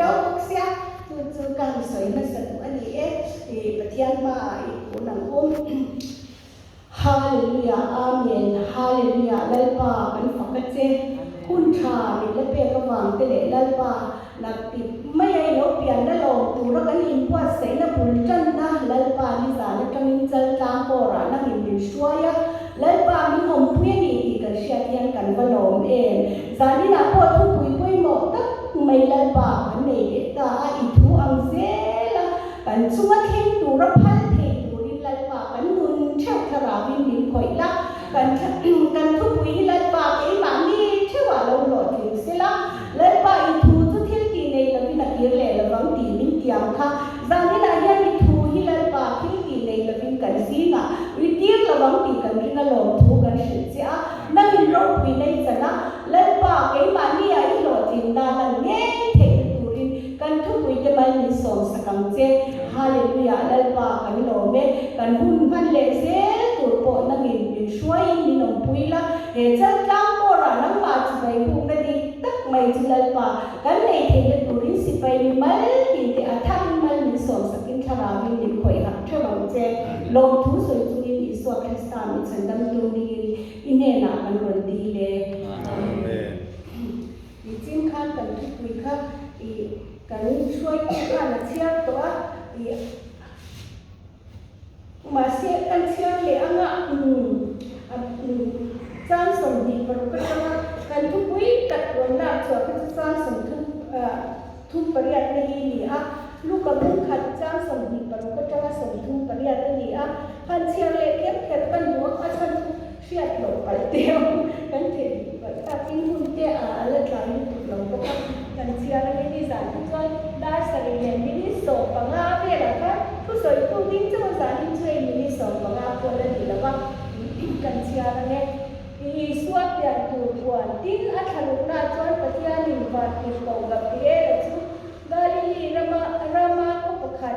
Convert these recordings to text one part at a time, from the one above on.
ยวพวกเสียจูการสวยมันสนุกอันนี้ปะเทียนมาคนหนังฮาเลลูยาอาเมนฮาเลลูยาลัลปากันฝักเจคุณชาดิเลเปกวังเตเลลัลปานักติไม่ไอ้นกเปียนนั่นลงตัวรักกันอินวัดเสนาบุญจันนะลัลปาลิซานักมินจัลตามโปรานักอินดิช่วยลัลปามิงอมพุยนี่อีกเชียเทียนกันบลอมซาดินาพอทุกปุยหมดตักไม่ลัลปาอันนี้ตาอีทูอังเซลกันชัวเทงตัวรับพันเทตัวดิลัลปากันนุนเช่าทราวินดินข่อยละกันทุกปุยลัลปาไอ้หมานี่เชื่อว่าเราหลอดถึงเสียละลัลปาอีทูทุกเที่ยงตีในละวินาทีแหล่ละวังตีนิ่งเตียมค่ะซาดินาเฮียอีทูฮิลัลปาเที่ยงตีในละวินกันซีน่ะวิธีละวังตีกันรินาลมทูกันสิเสียนั่งรถวินัยจะนะลัลปาไอ้หมานี่ไอ้หลอดถึงนาลังเงี้ยเทตูรินกันทุกปุยจะมันมีสองสักคำเจ้ฮาเลลูยาลัลปากันโลเมกันหุ่นพันเลเซตัวโปนักอินเป็นช่วยนินองปุยละเหตุจัดตั้งโบราณนักมาจะไปพุ่งนาดีตักไม่จิลัลปากันในเทตูรินสิไปมีมัลตินเตอทันมัลมีสองสักกินทาราวินดินข่อยหักเชื่อว่าเจ้ลงทุสวยจุลินอิสวาคริสตามิฉันดำตุนีอินเนนากันวันดีเลยดิจิมขันกันทุกวิค่ะกันช่วยกันเชื่อตัวมาเสียกันเชื่อเลยอ่ะจานสมดีปรุกระกันทุกวิกัดวันน่าชัวร์ก็จะจานสมทุกปริยัตินี้อ่ะลูกกับลูกขัดจานสมดีปรุกระสมทุกปริยัตินี้อ่ะกันเชื่อเลยเก็บกันหัวกันเชื่อหลงไปเดียวกันเห็นแต่ที่คุณเจ้าอะไรกันถูกหลงก็กันเชื่อเลยที่สารที่ช่วยได้สริเลียนมินิโซปังอาเพื่ออะไรคะผู้สวยผู้ดิ้งจะมาสารที่ช่วยมินิโซปังอาคนละดีแล้วก็กันเชื่อเลยอีสวดอย่างตัวกวนดิ้งอัฐลุนาจวนปฏิญาณิวัดที่เขากับเอ๋และชุกาลิลีรามาก็ประคัน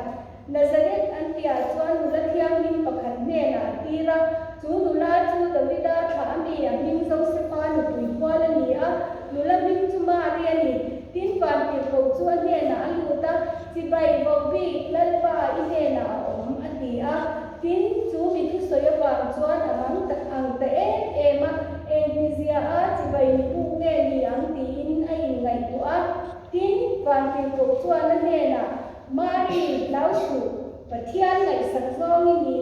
นาซาเรตอันที่อาจวนนุลที่ยังมินประคันเนน่ะตีระจูนุลาจูดวิดาถามีอย่างมินโซเซฟานุตุยควาลนีอ่ะนุลมินจุมาเรียนีตินฟันที่เขาจวนเนน่ะลูตาจิบายบอกบีลัลปาอิเนน่ะอันที่อ่ะตินจูมิทุสอยบางจวนอังเตเอมาดิเซียอ่ะจิบายปุกเนนีอังตีอินไอไงตัวอ่ะตินฟันที่เขาจวนเนน่ะมารีลาวชูปะเทียนไงสักซองนี่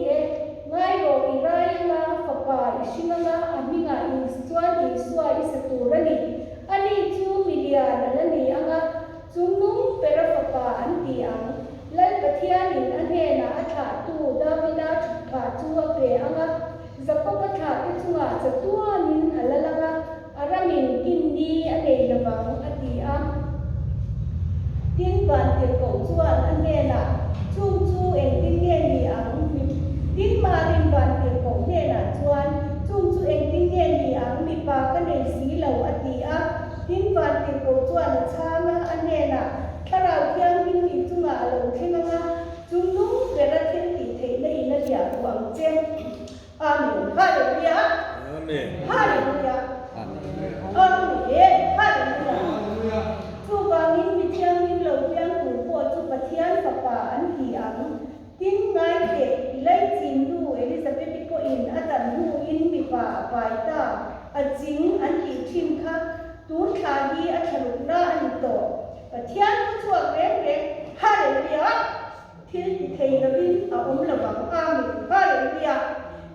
ง่ายบอกอีไรง่าฝากไปชิมง่าอันนี้ง่ายอิสตัวนี้สวยอิสตัวนี้อันนี้จูมิเดียนั่นนี่อ่ะจูนุ่มเปรฝากไปอันที่อันแล้วปะเทียนนี่อันเห็นนะอัฐาตูดาวินาชุกาจูเปอ่ะจะพบปะทาที่จูอ่ะจะตัวนี้อะไรล่ะอารามินกินดีอันเดียบางอันที่อ่ะทินวันเดียวกับจวนอันเนี้ยนะชูเองทินเงี้ยนี่อังทินมาทินวันเดียวกับเนี้ยนะจวนชูเองทินเงี้ยนี่อังมีปากกันในสีเหลาอดีอ่ะทินวันเดียวกับจวนช้างอันเนี้ยนะถ้าเราเที่ยงทินอีจุงอ่ะเราเที่ยงอ่ะจุงนู้เกิดอะไรทินตีเทในอินเดียหวังเจนอาเมนฮาเลลูยาฮาเลลูยาอาเมนฮาเลลูยาทุกวันนี้มีเที่ยงมีเหล่าเที่ยงถูกปวดทุกประเทศฝากป่าอันที่อังทิ้งง่ายเด็กไล่จินดูเอลิซาเบธก็อินอาจารย์ดูอินมีป่าไปตาอาจิงอันที่ทิมค่ะตูนขาดีอัชลุนาอันโตประเทศทั่วเล็กฮาเลลูยาที่เทนบินเอาละบังอาเมนฮาเลลูยา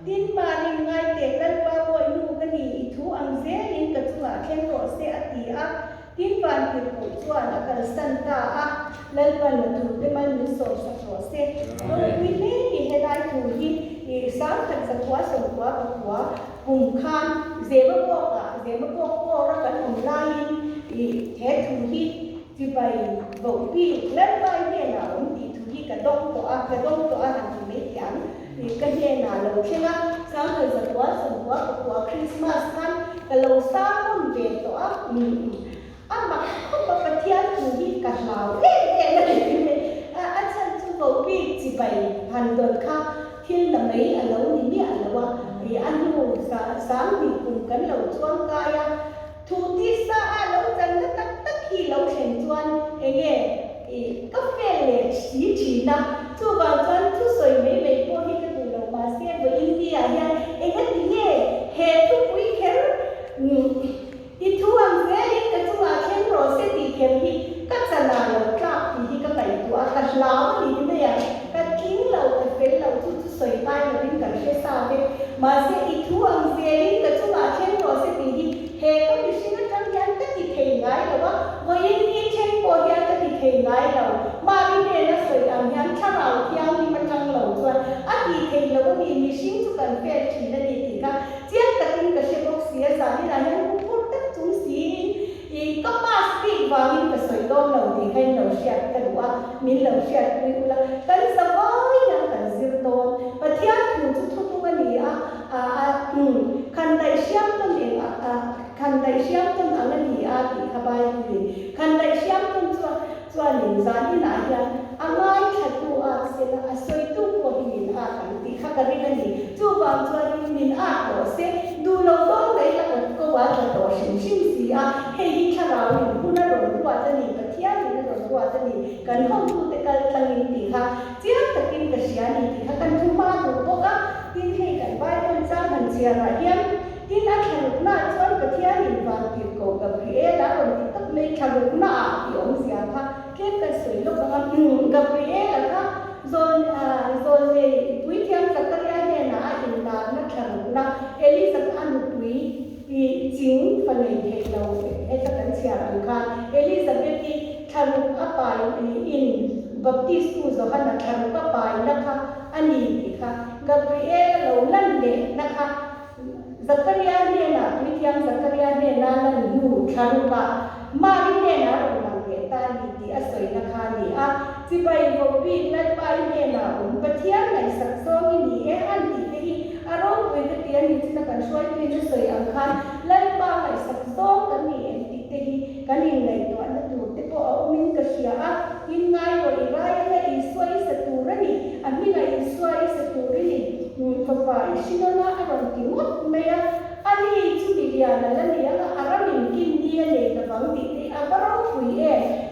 ทิ้งมาลิงง่ายเด็กนั่นป่าป่วยนูกันนี่ทูอังเซลินกับตัวเข่งโรเซอติอาทินวันที่ผู้ชวนนักสันตาอ่ะเล่นวันนั้นถูกมันมีโซสักตัวเสร็จเราวิเลนี่ให้ได้ถูกที่สามขันสักตัวสองตัวตัวหุ่มคันเจ็บบอกก็รักกันหุ่มไล่เฮ็ดถูกที่ไปบอกพี่เล่นไปเนี่ยนะผมที่ถูกที่กระดงตัวหันที่ไม่ยันกันเนี่ยนะเราใช่ไหมสามขันสักตัวสองตัวคริสต์มาสกันก็เราสร้างคนเดียวตัวอ่ะมาเขาบอกประเทศถูกที่กันเรานั่นเองอาจารย์จะบอกพี่จะไปพันเดินข้าที่นั่นไหนเราเนี่ยเราว่าอันนู้นสามมีกลุ่มกันเราช่วงกายทุกที่สะอาดเราจังก็ตัก khi lâu thành chuan nghe các phê lệ chỉ na chu vào chuan chu soi mấy po hi cái tụ lâu mà xem với India nha cái nghe hệ thu quý khéo ít thu ăn dễ cái chu à khéo rồi sẽ đi khéo hi các sản nào lâu trap thì các này tụ à các lão thì thế này các kính lâu cái phê lâu chu soi tay là bên cạnh sẽ sao thế mà sẽ ít thu ăn dễ cái chu à khéo rồi sẽ đi hi hệ các cái sinh trong gian các thì thề ngay rồi đó với India trên po gian các thì thề ngay rồi mà bên này nó soi ăn gian chắc là theo đi bên trong lâu chuan thì thề lâuมีสิ่งทุกการเปลี่ยนที่นั่นเองค่ะเจ้าตะกินก็เชื่อบอกเสียสานี่นะยังพูดตั้งจุงสีก็มาสติว่ามินก็สวยโดนเราดีให้เราเชียร์กันว่ามินเราเชียร์คุยละกันสบายยังกันซิลโตนประเทศถูกทุกวันนี้คันใดเชื่อมต้นเองคันใดเชื่อมต้นอันนี้ตีขบายดีคันใดเชื่อมต้นส่วนหนึ่งสานี่นะยังง่ายชัดตัวเสียละสวยตุ้งคนมินกันตีขกันนี่นี่จู่บางส่วนมินก็เสียดูเราต้องเลยละก็ว่าจะต่อชิมสีเฮ้ยถ้าเราอยู่ผู้นั้นเราดูว่าจะหนีประเทศนี้เราดูว่าจะหนีกันห้องพูดแต่กันตั้งตีค่ะเจ้าตะกินกระเสียนี่ตีค่ะกันทุ่มมาดูพวกที่ให้กันไว้คนจ้างมันเชียร์อะไรยังที่นักแข่งหน้าชนประเทศนี้วันติดโกกับเอ๋แล้วคนที่ต้องเล่นแข่งหน้าที่องเสียค่ะเก็บกันสวยลูกกับกับเอ๋แล้วค่ะzon le tui thiam sakaria ne na in na na thang na Elizabeth anu tui jing fanei the lo eta kan sia an kha Elizabeth ki tharu apai in baptist tu zo han na tharu apai na kha ani ti kha Gabriel lo lan le na kha Zakaria ne na tui thiam Zakaria ne na lan nu tharu ba Mari ne na ro lang ke ta ni ti asoi na kha niที่ไปบอกพี่และไปเนี่ยนะผมไปเที่ยวไหนสักโซนนี่อันที่ที่อารมณ์ไปเที่ยวนี่จะกันช่วยพี่จะสวยอังคารและไปไหนสักโซนกันนี่อันที่ที่กันยังไงตัวนั้นดูที่พอเอามินกระเชียยินไงว่าอีไรอะไรอีสวยสตูระนี่อันนี้ไงอีสวยสตูระนี่ฝ่ายชิโนนาอารมณ์ที่มุดไม่อันนี้ชุดเดียร์นั่นนี่ยังอารมณ์กินเดียร์เลยแต่บางทีที่อารมณ์คุย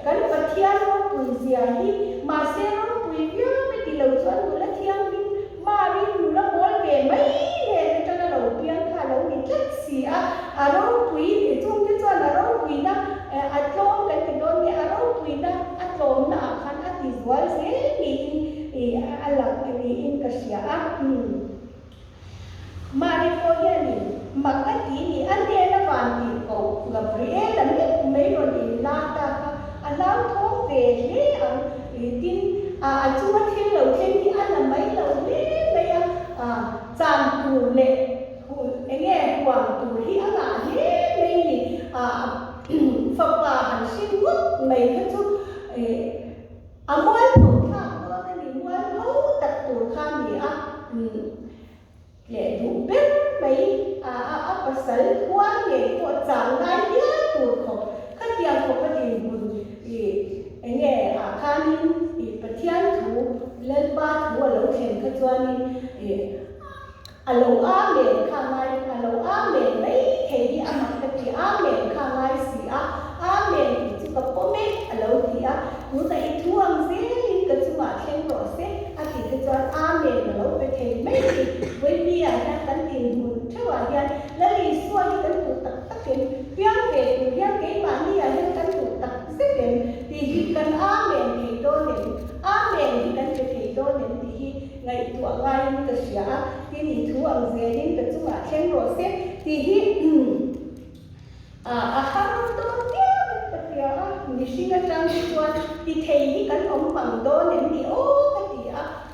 กันไปเที่ยวคุยเสียที่มาเสียรู้ปุยเยอะไม่ติดเราชวนดูแลเที่ยงบินมาบินดูแลบอลเก๋ไม่เห็นจังเราเพียงค่ะเรามีแค่เสียเราปุยช่วงที่ชวนเราปุยนะอัดลมกันติดโดนเนี่ยเราปุยนะอัดลมนะคันอัดดิสวอลเสียมีอะไรมีอินกับเสียมาในโปรเจกต์นี้มักกะตีนี่อันเดียร์วันที่เขากับเรียนแล้วไม่รู้ดีลาตาอันนั้นท้องเสียเลยtin chú mất thêm lâu thêm thì ăn là mấy lâu đấy bây giờ chạm tù lệ nghe quảng tù thì ăn là hết đây thì phật bà hẳn xin quốc mấy cái chút mỗi tổ khám đó thì mỗi lâu đặt tổ khám thì để đủ biết mấy bà sấy quan để của chẳng ai biết tù khổ các tiền của các tiền buồn nghe khá nínประเทศถูเล่นบ้านถูเราเห็นกันจวนนี่เราเมนข้างในเราเมนไม่เห็นที่อามันที่เมนข้างในสิเมนที่จุดก็ไม่เราที่หนูแต่อีทั่วเสียลิงก็จุมาเช่นก็เสียที่กันจวนเมนเราไปเห็นไม่ดีเว้ยมีอะไรกันตีนหุ่นเท่าไหร่ยันแล้วอีส่วนกันถูกตักเห็นเพียงเก๋เพียงเก๋มานี่อะไรกันถูกตักเสียเห็นที่กันเมนที่โดนเห็นAmen kan ke do nen ti ngai tu ngai ka sia ti ni thu ang ze nin ka chunga thleng ro se ti hi har to ti patia ni singa tang chuan ti thei hi kan om mang do nen ni o ka ti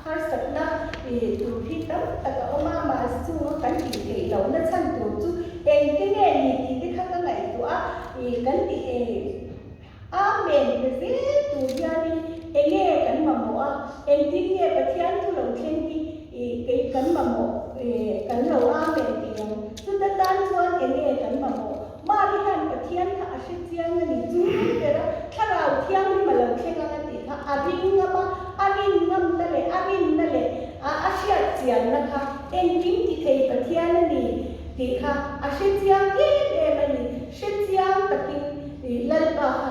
har sat na tu hi tam ta ka oma ma chu kan ti thei lo na chan tu chu en ke ne ni ti kha ka ngai tu kan ti Amen ke tu ya ni nghe cảnh mà mộ em tiếng nghe bạch thiên thu lâu khen đi cái cảnh mà mộ cảnh lâu bền tiền chúng ta tan chuan em nghe cảnh mà mộ mà đi hành bạch thiên thà sĩ thiên là đi chú cái đó thà lâu thiên đi mà lâu khen cái gì thà abin ngâm ta lệ asia tiền na kha em tiếng thì thầy bạch thiên là đi thì kha asia thiên cái em là đi sĩ thiên bạch thiên lần ba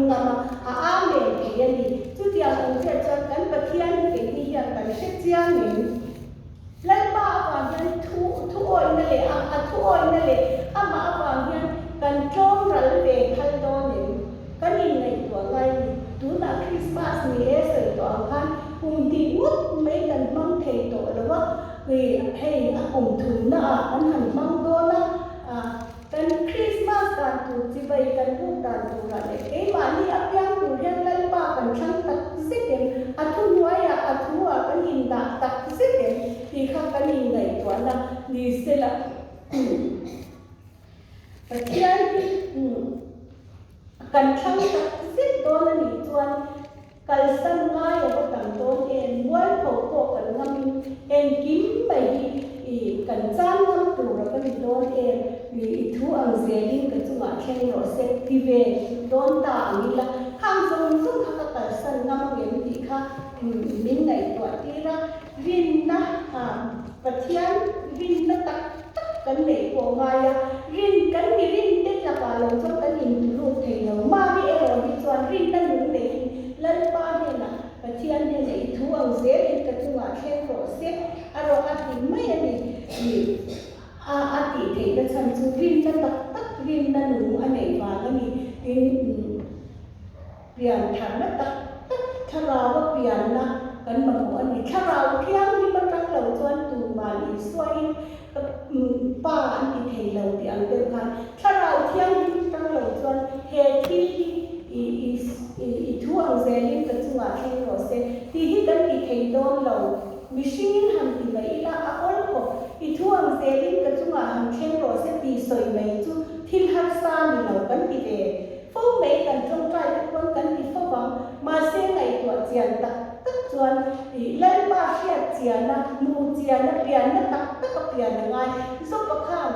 ngama amen ke yani chu tia ong che chan kan pathian ke ni hian kan se chiang in lai ba wa hian thu oi na le a thu oi na le ama wa hian kan chom ral ve khal do ne kan in nei to ngai tu na Christmas ni le se to kan hum ti mut mai kan mang thei to lo wa vì hey ong thu na an han mang do na kan Christmas kan tu chi bai kan bu kan tu ra le ke ma ni apyang tu hian lai ba kan thang tak sikem athu nuaya athu a kan in da tak sikem ti kha kan in nei to na ni se la pathian kan thang tak sik do na ni chuan kal san ngai a tam to en mual pho ko kan ngam en kim bai kan chan ngam tu ra kan do en ni thu ang zelin ka chunga khen ro se ti ve don ta ni la khang zong zong kha ka san ngam ngen ti kha min nei to ti ra rin na pathian rin na tak kan nei ko ngai rin kan ni rin te la pa lo cho kan in lu thei lo ma ni e ro ni chuan rin na nu nei lai ba ne na pathian ne nei thu ang zelin ka chunga khen ro se aro ati mai ani ati thei na chan chu rin na tak rin na nu anei ba ni in pian thang na tak thara wa pian na kan ma ko ani thara thiang ni man tang lo chuan tu ma ni swai pa an ti thei lo ti ang te khan thara thiang ni tang lo chuan he thi i thu ang zelin ka chunga khen ro se ti hi kan ti thei don lo machine han ti mai la a ol ko i thu ang zelin ka chunga han khen ro se ti soi mai chu thil har sa ni lo kan ti ve phô mấy cần trong trai các con cần đi phô vắng mà xe này của tiền tắc tất chuẩn thì lên ba xe tiền na mù tiền na tiền na tắc tất cả tiền là ngay giúp các khang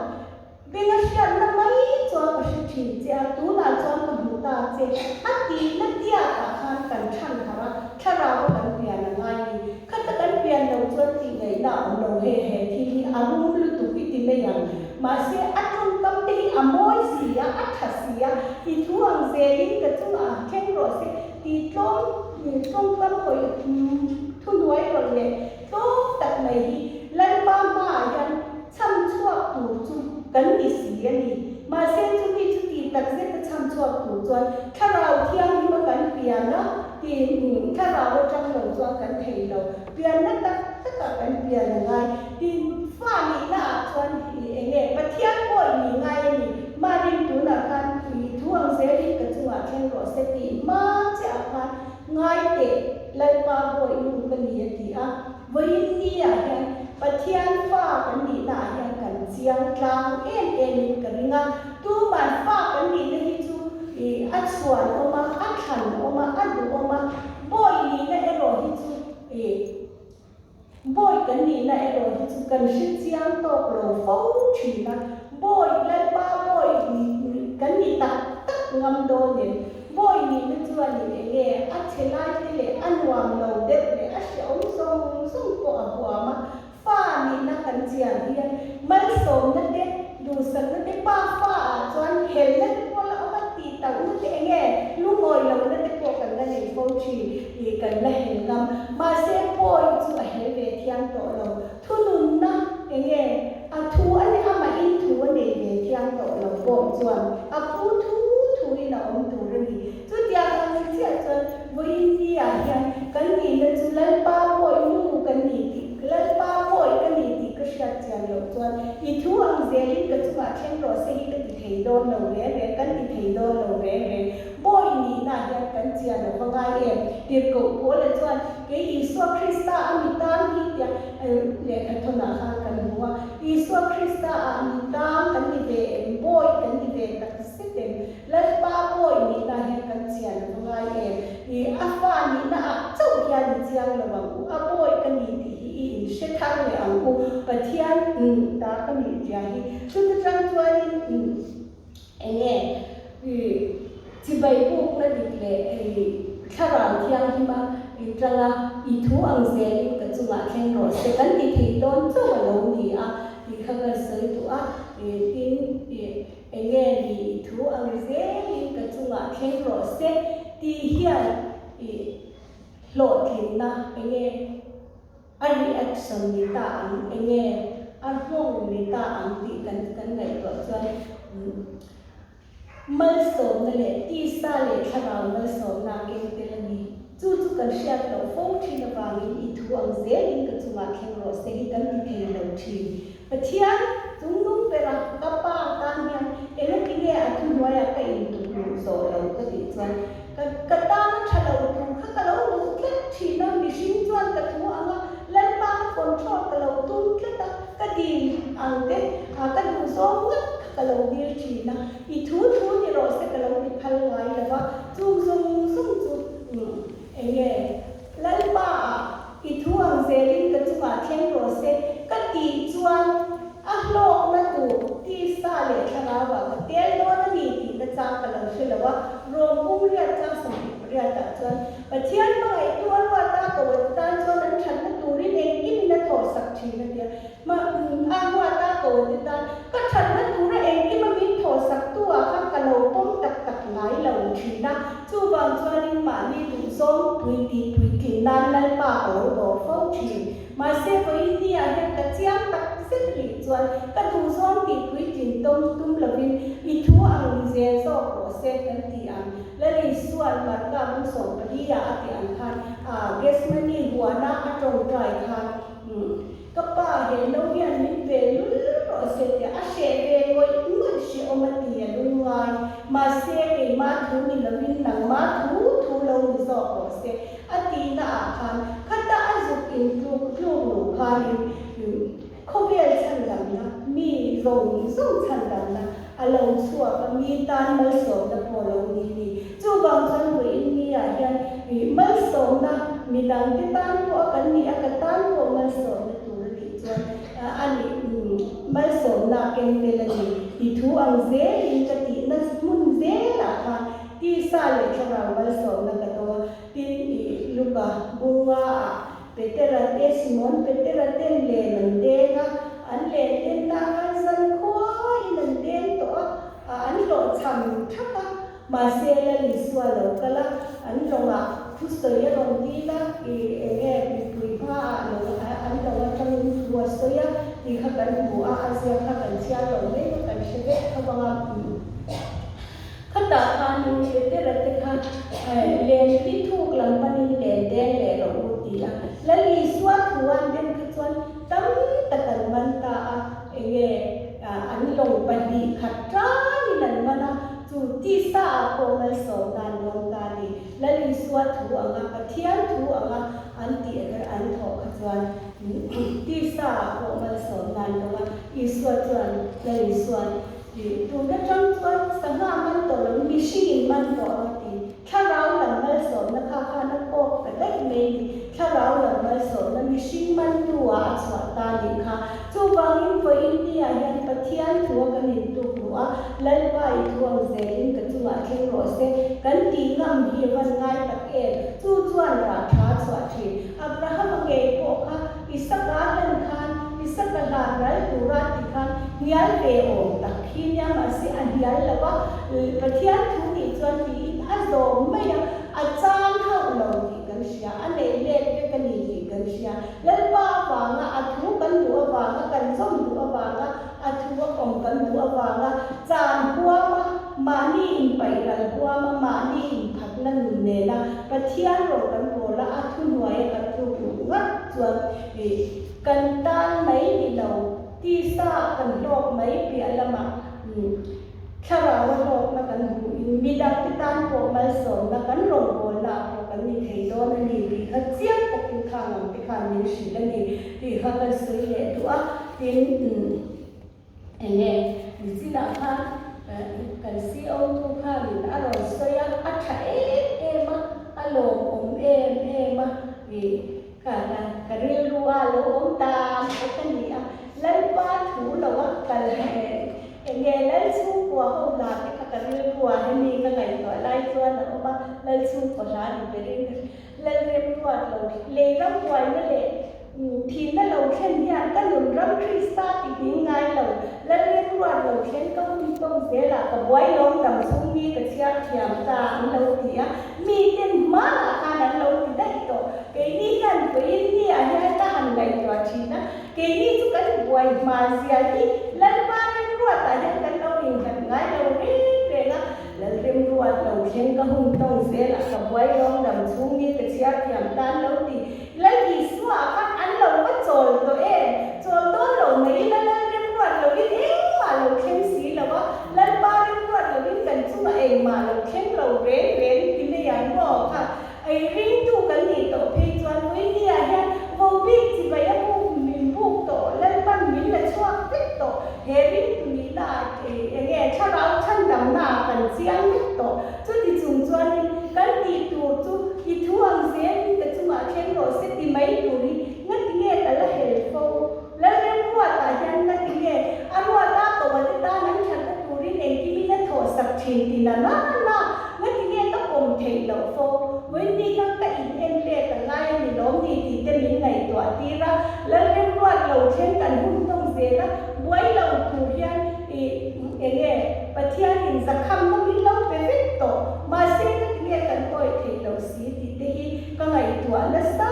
vì nó xe na mấy cho cái sự chỉnh tiền tú là cho cái hữu ta tiền hát tí nó tia cả khang cần chăn hả chăn nào có cần tiền là ngay khát tất cả tiền đầu chuẩn thì ngày nào đầu hè hè thì áo lưu tục thì mấyอย่างmà xe ăn trong tâm thì môi gì á ăn thật gì á thì thu hàng zelin cái chung khen rồi sẽ thì trong tâm hồi thu nuôi rồi nè tốt đặt này lên ba mà yan chăm chuộc tủ chung cấn đi xí đi mà xe chung đi đặt sẽ cái chăm chuộc tủ chuan khá rào thiang nhưng mà cấn biển đó thì khá rào trong đầu chuan cấn thầy đầu biển nó tất cả cấn biển là ngay thì pha ni na chuan thì nghe pathian boi ni ngai ni ma rin tu na kan thì thu ang zelin ka chunga khen ro se ti ma cha kan ngai te lai pa boi lu kan ni ti a với ni a hen pathian pha kan ni na hen kan chiang tlang en ka ringa tu ban pha kan ni na hi chu at suan oma at khan oma at du oma boi ni na e ro hi chu boi kan ni na e ro hi chu kan shi chiang to ro fo chi na boi lai pa boi kan ni ta tak ngam do ne boi ni na chuan ni nge a chelai te le anwam lo de le a shom song ko a hwa ma fa ni na kan chiang hian mal som na de du san na de pa fa chuan hel na ko la ma ti ta u te nge lu ngoi lo na de ko kan na nei fo chi ni kan la hel ngam ma se boi chu a he ve thiang to lo thu nun na nge a thu ani ama in thu ani ve thiang to lo bo chuan a pu thu ni na om tu re ni chu tia kan chi a chuan voi ni a hian kan ni na chu lai pa boi nu kan ni ti lai pa boi kan ni ti ka sha chian lo chuan i thu ang zelin ka chu a khen ro se hi ka ti thei don lo re kan ti thei don lo re boi ni na hian kan chian lo ngai em ti ko ko le chuan ke Isu Krista amitan hi tia le ka thona kha kan huwa Isu Krista amitan kan ni ve boi kan ni ve tak sitem lai pa boi ni na hian kan chian lo ngai em i afa ni na chau hian ni chiang lo bang u a boi kan ni ti hi she thang le ang u pathian ta kan ni tia hi chu ta chang chuan enge chi bai buk na dik le tharang thiang hi ma tranga i thu ang zelin ka chunga khen ro se kan ti thei don chu ma lo ni a ti khaga sai tu a tin enge ni thu ang zelin ka chunga khen ro se ตีเฮียโหลดถิ่นนะเองอันนี้แอคชั่นนิตาเองอันห้องนิตาตีกันไงตัวส่วนมัลสมนั่นแหละที่ซาเลทาราวมัลสมนาเกงเตลนีจู่กันเชียร์เราฟ้องที่นบางอีทัวร์เซลิงกับจุมาเข่งรถเซฮิกันที่เข่งเราทีปะเทียนจุงนุ่งเปรักกับป้าตาเนี่ยเอ็งที่เนี่ยอันทุ่งวัยก็อินตุลุโซเราก็ติดส่วนก็ตามฉลาดตุงข้าก็เราดูแค่ที่นั่นมีชิ้นส่วนกับทัวร์อ่ะเล่นป้าคนชอบกับเราตุงแค่ตาก็ดีอันเด็กก็ดูโซ่ก็เราดีทีนะอีทูนี่เราเสกเราดีพันไว้แล้วว่าจุงเองเล่นป้าอีทูอังเซลิงก็จุมาเทียงเราเสกก็ดีจวนโลกนั่นดูที่ซาเลชนะว่าเตี้ยโน่นนี่ที่ก็จ้างกันเราเชื่อแล้วว่ารวมกุ้งเรียกจ้างสมัยเรียกแต่จวนประเทศเมื่อไงตัวว่าตาโตตาจวนนั้นฉันก็ดูนี่เองกินนั่นโทรสักทีนั่นเดียวมาอ้างว่าตาโตตาก็ฉันก็ดูนี่เองกินมันมีโทรสักตัวข้างกันเราต้มตักไหลเราทีนะจู่บางจวนนี่มานี่ดูส้มปุยตีนั่นป้าเราโดนฟ้องทีมาเสียไปนี่อะไรก็เจ้าตักเส้นหลีจวนก็ดูส้มตีปุยตีตุ้มละวินอีทั่วอังเซียโซ่โอเซกันตีอันและในส่วนมันก็มุ่งส่งไปที่ยาตีอันคันเกสมันนี่หัวหน้าตรงใจคันก็ป้าเห็นเราเห็นนี่เป็นโอเซตีอาเชเวงไว้มันเชื่อมันตีลุงไงมาเสียเองมาทูนี่ละวินหนังมาทูเราโซ่โอเซอาตีน่าคันขัดตาจุกอินทุกคันเขาเรียนฉันดังนะมีส่งฉันดังนะอารมณ์ชั่วก็มีตานมัลสมนะพอเรานี่จู่บางคนว่าอินเดียยังมัลสมนะมีดังที่ตานพวกกันนี่อาการตานพวกมัลสมนะตัวนี้จวนอันนี้มัลสมนะเก่งเดลนี่ที่ทูอังเซลินจะตีนัสมุนเซละค่ะที่ซาเลชรามัลสมนะก็ตัวที่ลูกบัวเปเตอร์เตซิมอนเปเตอร์เตนเลนเดนะอันเลนเดนนาสันโคอินันเดนตัวอันโหลดชันทักมาเซลลิสวาโลกละอันตรงคุสโตยลงดีละปุยผ้าโลอันตรงจังหัวสยที่ขักันบัวอาเซียขักันเชียลงไม่กันเชเวขบังขัดตาคันเปเตอร์เตคันเลนที่ถูกหลังปันเลนเดนเลนลงดีละและลิสวาทวนเดนคือทวนตั้มตะกันมันตาอันลงไปดีขัดจ้านี่นั่นมันจู่ที่ซาโกมัลสองการลงการดีและลิสวาถูอ่างปะเทียนถูอ่างอันตีอันถอขัดจวนที่ซาโกมัลสองการลงอีสวาจวนและลิสวาตัวนั้นจังจวนสังหามันตัวเรามีชีวิตมันตัวตีถ้าเราหลังมัลสองนะคะข้านักโกแต่ได้ไม่ถ้าเราหลังมัลสองนั้นมีชีวิตมันตัวสวัสดิ์ดีค่ะจู่บางอินโฟอินเดียยังปะเทียนทัวกันอินตุกหัวเล่นไปทัวเซลินกันจู่มาเข่งรถเซกันตีงามเฮียวันง่ายตักจู่จวนราชาสวัสดิ์อับราฮัมเกย์โกค่ะอิสกาลันคันอิสกาลาไรตุราติคันเฮียเปโอตักขี้เนี่ยมาสิอันเฮียแล้วว่าปะเทียนทุกอีจวนที่อันโดมไม่ยังอาจารย์เขาเราที่กันเชียอันเล่กันนี่ที่กันเชียแล้วป้าฟังอัดทุกันดูฟังกันส้มดูฟังอัดทุกองกันดูฟังจานหัวมานี่อินไปกันหัวมานี่อินพัดนั่นเนี่ยนะปะเทียนโรกันโกละอัดทุนหวยกันทุกงัดจวนกันตานไหมนี่เราที่ซากันโลกไหมเปียละมาถ้าเราโลกมากันมีดังที่ตานโกมาสมมากันลงโกละโกกันนี่เทโดนนี่ดีเขาเจียงตะกินข้างไปข้างนี้สิแล้วนี่ที่เขากันสวยเลยตัวที่เนี่ยสิละค่ะกันซีเอาทุกข้างนี่อร่อยสวยอัดเมาอารมณ์มากันเรียนรู้ว่าเราตามกันนี่แล้วป้าถูเราว่ากันแล้วสู้กว่าเขาหลานที่กันเรียนรู้ว่าให้มีกันไหนต่อไล่ตัวนะว่าแล้วสู้กว่าร้านไปเรื่อยแล้วเรียนรู้ว่าเราเลี้ยงไว้นั่นแหละทีนั้นเราแค่นี้ก็หนุนรับคริสต์ที่ยิ่งไงเราแล้วเรียน รวดเราเช่นก็มีต้องเสียหลักกับไว้ลงดำซุ้มมีกับเชียร์เทียมตาเราเสียมีเต็มมากขนาดเราได้ต่อเกนี่กันไปนี่อะไรก็หันไปตัวชีนะเกนี่ทุกคนบวยมาเสียที่แล้วมาเรื่องรวดแต่ยังกันเราเองกันง่ายเราเร่งนะแล้วเรื่องรวดเราเช่นก็หุ่นต้องเสียหลักกับไว้ลงดำซุ้มมีกับเชียร์เทียมตาเราดีแล้วดีสว่ากันอันเราก็โจลตัวเองโจลตัวเราไม่แล้วเราวิ่งเองมาเราเข้มสีแล้วว่าแล้วบ้านเรื่องเราวิ่งกันชั่วเองมาเราเข้มเราเร่งกินได้อย่างบอกค่ะไอ้ริ่งดูกันนี่ต่อเพจวันวิ่งเนี่ยฮะวงวิ่งที่ไปยังบุกมินบุกต่อแล้วบ้านมินละช่วงติดต่อเฮริ่งตัวนี้ได้อย่างเงี้ยถ้าเราชั้นดำหน้ากันเสียงติดต่อจุดที่จุ่มจวนกันตีตัวจุดที่ทวงเสียงแต่จุ่มเข้มเราเสร็จที่ไม่ดูนี่งั้นที่เนี่ยแต่ละเฮลโฟแล้วเรื่องว่าแต่ยังนั่นที่เนี่ยอันว่าตาตัวที่ตานั้นฉันก็ดูนี่เองที่มีนั่นโทรศัพท์ชินที่นั่นนั่นที่เนี่ยต้องกลมเทลโฟวันนี้ก็แต่อีเอ็นเล่แต่ไล่นี่ล้มนี่ที่จะมีไงตัวที่ละแล้วเรื่องว่าเราเช่นกันหุ้นต้องเสียละไว้เราถูกยันเนี่ยประเทศอินสักคำต้องมีเราเป็นเรื่องต่อมาเส้นนั่นเนี่ยกันก็เทลสีที่ที่ก็ไงตัวนั่นซะ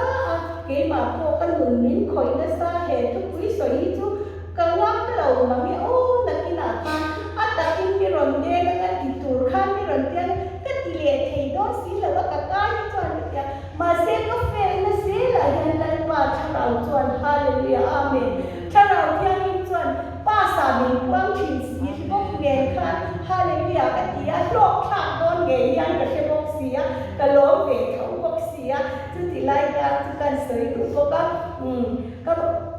เกี่ยมาพวกกันหนุนมิ้นคอยนั่นซะเหตุทุกวิสัยทุกกังวลเราหนังเนี่ยโอ้นักกีฬาค่ะอัตตาอินมีรอนเดียนักติดตัวข้ามีรอนเดียก็ติเลทให้ดอสิแล้วก็กายจวนเนี่ยมาเสกก็เฟรนเสียละยันลันว่าชเราจวนฮาเลลูยาอาเมนชเราเที่ยงจวนป้าสามีกว้างถิ่นสีที่พวกเรียนค่ะฮาเลลูยากันที่โลกขาดโดนเงียยังกับเชฟบอกเสียกับโลกเวทเขาบอกเสียจุดที่ไล่กันจุดการสวยดู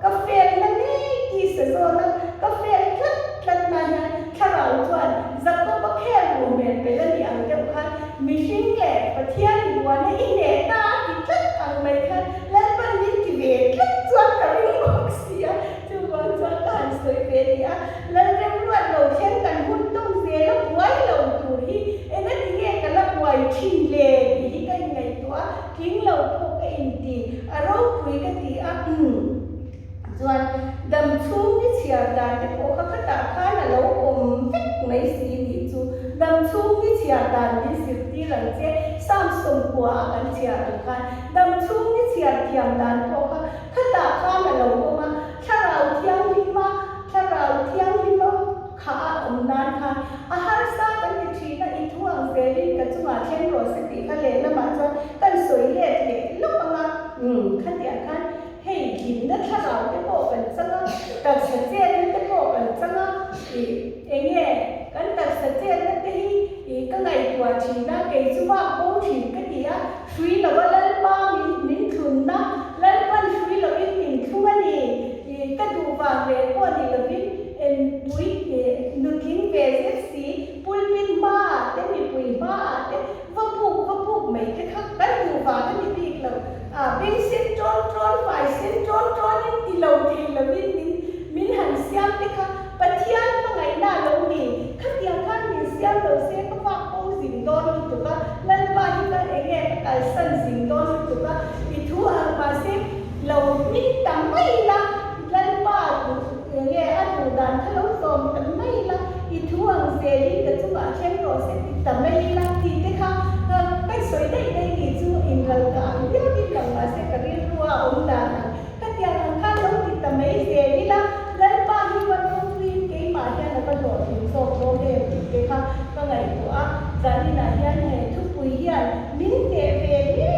ก็เฟรนนั่นเองที่สุดนะก็เฟรนคลัดมาเนี่ยชเราจวนจับก็แค่รวมเป็นไปแล้วอย่างเดียวกันมีสิ่งแก่ประเทศที่วันนี้เนตาที่คลัดทางไม่คันและวันนี้ที่เวทคลัดจวนกับเรื่องบอกเสียจุดวันจวนการสวยเป็นเนี่ยและเรื่องว่าเราเช่นกันหุ้นต้องเสียแล้วไว้เราดูที่นั่นที่กันแล้วไว้ทิ้งเลยที่กันไงตัวทิ้งเราพวกอินดีเราคุยกันที่ส่วนดำชุ่มที่เชียร์ดันที่พวกเขาตัดข้าเราฟิกไม่สีดีจูดำชุ่มที่เชียร์ดันที่สิบที่หลังเจ้ซ้ำส่งกว่ากันเชียร์กันดำชุ่มที่เชียร์เทียมดันพวกเขาตัดข้าเรามาถ้าเราเที่ยงพิมาขานานค่ะอาหารสากันที่ชีนะอีทั่วเวรีกันจุมาเช่นโรสติกันเลยนะมาจนกันสวยเล็ดลูกมาขันเดียกันให้กินนะถ้าเราจะบอกกันจังแต่สัจเจนจะบอกกันจังเองเนี่ยกันแต่สัจเจนนั่นที่ก็ไงตัวชีนะเกจุว่าโบชีก็ดีอ่ะช่วยเราว่าเล่นบ้ามิ้นทุนนะเล่นบ้านช่วยเราวิ่งมิ้นทุกวันนี้ก็ดูว่าเรื่องพวกนี้เราวิ่งปุยนุทิ้งเวสสีปุยวินมาแต่มีปุยมาแต่ว่าพูกไม่แค่กันดูว่าก็มีปีกเราเป็นเส้นจอนไฟเส้นจอนที่เรามินหันเสียมที่ค่ะปัจจัยมันไงน่าเราดีขัดยังขัดมีเสียมเราเสียก็ว่าโอ้สิ่งโดนถูกปะแล้วว่าที่ก็เองเนี่ยก็การสั่นสิ่งโดนถูกปะอีทั่วมาเสียเรามินตั้งไม่ละแล้วว่าอย่างเงี้ยอันดูดันถ้าเราส่งกันไม่ละอีทั่วเสียดีกับจุ๊บเช่นโรเซติแต่ไม่ละทีที่ค่ะก็สวยได้ดีจู่อินเราก็เดี๋ยวที่หลังมาเสียก็เรียนรู้องค์ดันก็เดี๋ยวข้าเราติดแต่ไม่เสียดีละแล้วป้าที่วันนู้นวิ่งเก่งมาเนี่ยเราก็โดดถึงโซ่โดเดมติดเลยค่ะก็ไงตัวจากที่ไหนเนี่ยทุกปุยเนี่ยมิ้นเดเวเนี่ย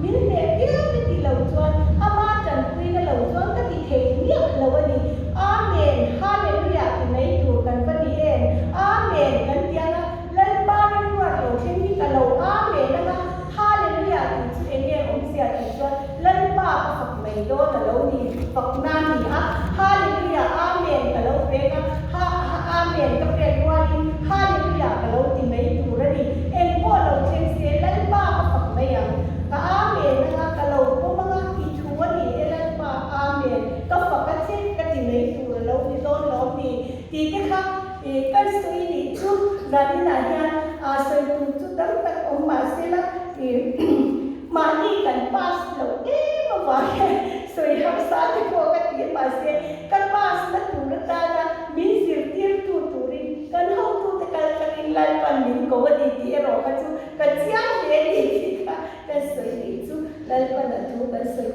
มิ้นเดเวียก็ที่เราชวนอามาจันปุยก็เราชวนก็ที่เทเนี่ยเราวันนี้อาเมนฮาเลลูยาที่ไม่ถูกกันวันนี้เองอาเมนกันเดียวนะแล้วป้าเรื่องว่าเราเช่นนี้กันเราอาเมนนะคะฮาเลลูยาที่เองเนี่ยองค์เสียที่ชวนแล้วป้าก็ฝักไม่โดนแต่เราดีฝักนานนี่ฮะฮาเลลูยาอาเมนแต่เราเป็นก็อาเมนก็เป็นว่านี่ฮาเลลูยาแต่เราที่ไม่ถูกแล้วนี่เองพวกเราเช่นเสียแล้วป้าก็ฝักไม่ยังก็อาเมนนะคะแต่เราพวกมันอีชัวนี่แล้วป้าอาเมนก็ฝักกันเช่นกันที่ไม่ถูกแล้วที่โดนเราดีที่ค่ะกันสวยนี่ชุดจากที่ไหนเนี่ยสวยชุดดังแต่องค์มาเสละมานี่กันป้าสเรามาว่าสวยหักษาที่พวกกันที่มาเสกันป้าสนักถูกตานะมีสิ่งที่ lai sai